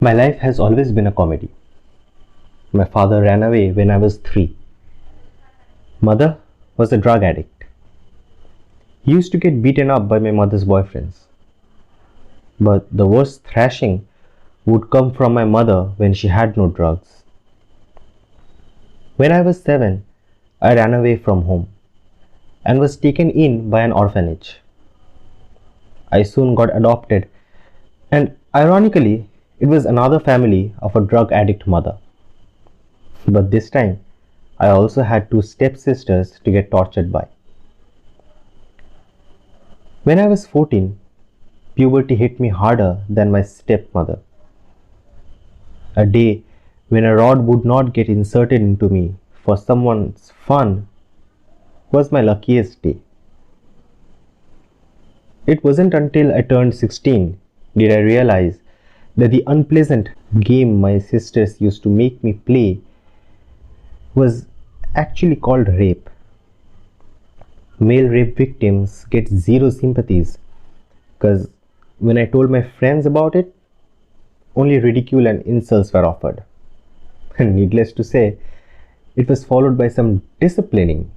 My life has always been a comedy. My father ran away when I was 3. Mother was a drug addict. He used to get beaten up by my mother's boyfriends. But the worst thrashing would come from my mother when she had no drugs. When I was 7, I ran away from home and was taken in by an orphanage. I soon got adopted, and ironically, it was another family of a drug addict mother. But this time, I also had two stepsisters to get tortured by. When I was 14, puberty hit me harder than my stepmother. A day when a rod would not get inserted into me for someone's fun was my luckiest day. It wasn't until I turned 16 did I realize that the unpleasant game my sisters used to make me play was actually called rape. Male rape victims get zero sympathies because when I told my friends about it, only ridicule and insults were offered. And needless to say, it was followed by some disciplining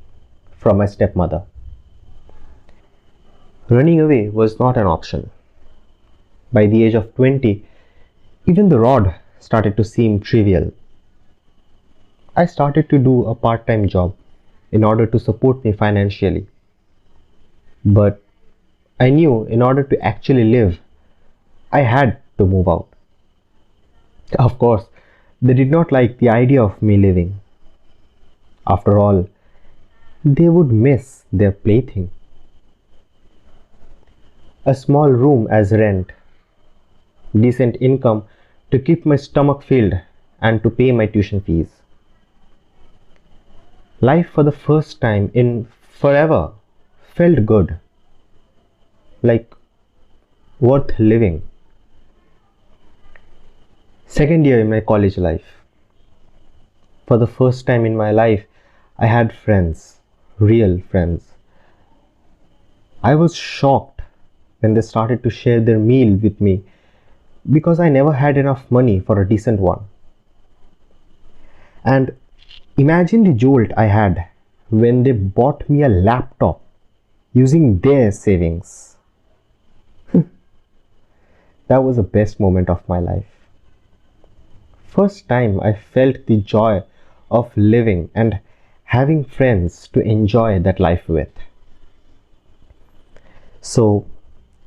from my stepmother. Running away was not an option. By the age of 20, even the rod started to seem trivial. I started to do a part-time job in order to support me financially. But I knew in order to actually live, I had to move out. Of course, they did not like the idea of me living. After all, they would miss their plaything. A small room as rent, decent income to keep my stomach filled and to pay my tuition fees. Life for the first time in forever felt good, like worth living. Second year in my college life. For the first time in my life, I had friends, real friends. I was shocked when they started to share their meal with me because I never had enough money for a decent one. And imagine the jolt I had when they bought me a laptop using their savings. That was the best moment of my life. First time I felt the joy of living and having friends to enjoy that life with. So,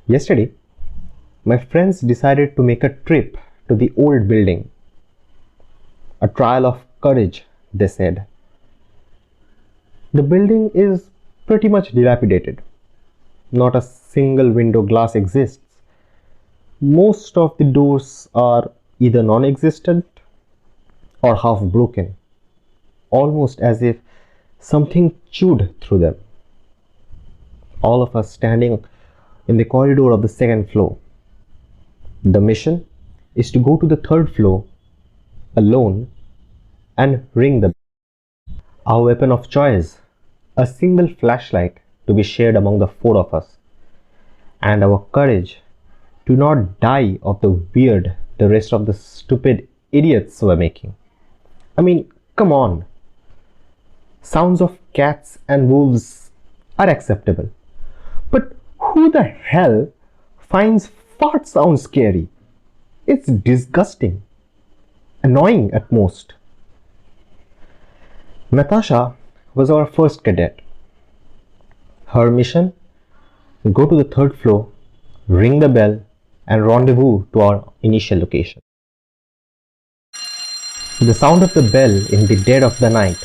yesterday, my friends decided to make a trip to the old building. A trial of courage, they said. The building is pretty much dilapidated. Not a single window glass exists. Most of the doors are either non-existent or half broken, almost as if something chewed through them. All of us standing in the corridor of the second floor. The mission is to go to the third floor alone and ring the bell. Our weapon of choice, a single flashlight to be shared among the four of us, and our courage to not die of the weird the rest of the stupid idiots were making. I mean, come on. Sounds of cats and wolves are acceptable. But who the hell finds fart sounds scary? It's disgusting. Annoying at most. Natasha was our first cadet. Her mission? Go to the third floor, ring the bell, and rendezvous to our initial location. The sound of the bell in the dead of the night,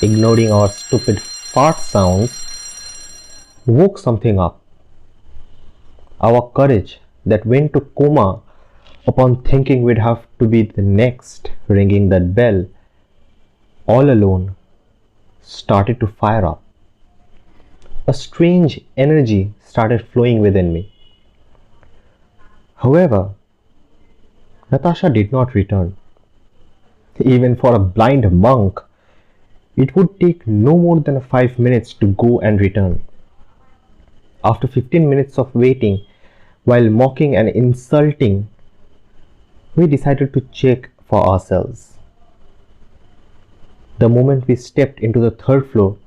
ignoring our stupid fart sounds, woke something up. Our courage that went to coma upon thinking we'd have to be the next ringing that bell, all alone, started to fire up. A strange energy started flowing within me. However, Natasha did not return. Even for a blind monk, it would take no more than 5 minutes to go and return. After 15 minutes of waiting, while mocking and insulting We decided to check for ourselves. The moment we stepped into the third floor,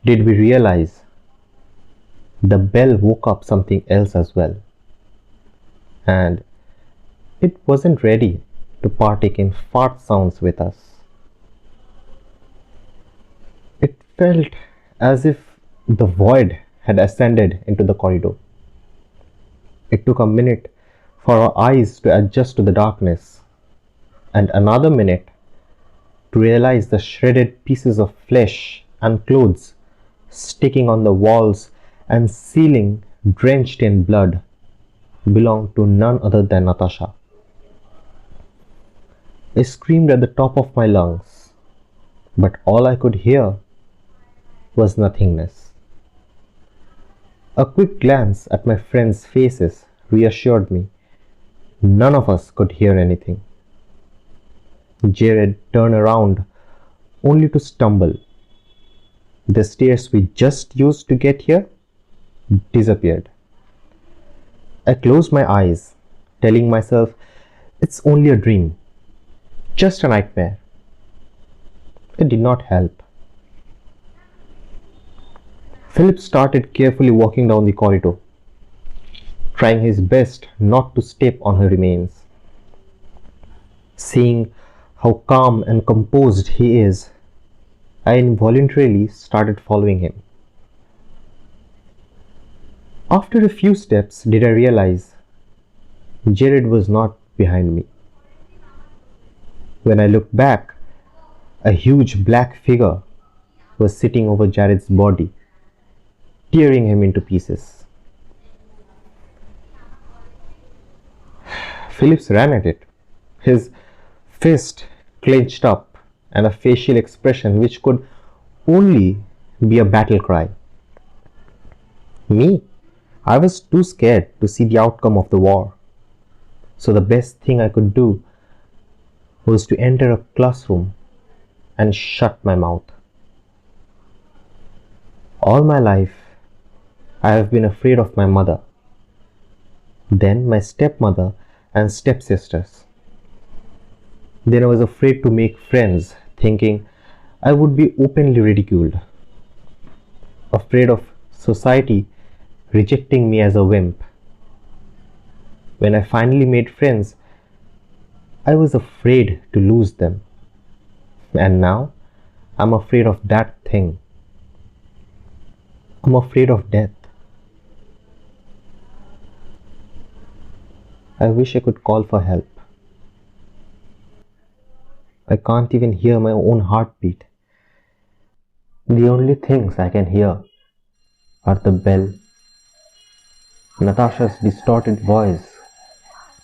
did we realize the bell woke up something else as well. And it wasn't ready to partake in fart sounds with us. It felt as if the void had ascended into the corridor. It took a minute for our eyes to adjust to the darkness, and another minute to realize the shredded pieces of flesh and clothes sticking on the walls and ceiling drenched in blood belonged to none other than Natasha. I screamed at the top of my lungs, but all I could hear was nothingness. A quick glance at my friends' faces reassured me. None of us could hear anything. Jared turned around only to stumble. The stairs we just used to get here disappeared. I closed my eyes, telling myself it's only a dream, just a nightmare. It did not help. Philip started carefully walking down the corridor, trying his best not to step on her remains. Seeing how calm and composed he is, I involuntarily started following him. After a few steps did I realize Jared was not behind me. When I looked back, a huge black figure was sitting over Jared's body, tearing him into pieces. Phillips ran at it, his fist clenched up and a facial expression which could only be a battle cry. Me, I was too scared to see the outcome of the war, so the best thing I could do was to enter a classroom and shut my mouth. All my life, I have been afraid of my mother, then my stepmother and stepsisters. Then I was afraid to make friends, thinking I would be openly ridiculed. Afraid of society rejecting me as a wimp. When I finally made friends, I was afraid to lose them. And now, I'm afraid of that thing. I'm afraid of death. I wish I could call for help. I can't even hear my own heartbeat. The only things I can hear are the bell, Natasha's distorted voice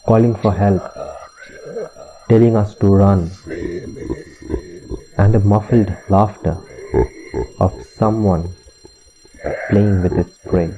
calling for help, telling us to run, and the muffled laughter of someone playing with its prey.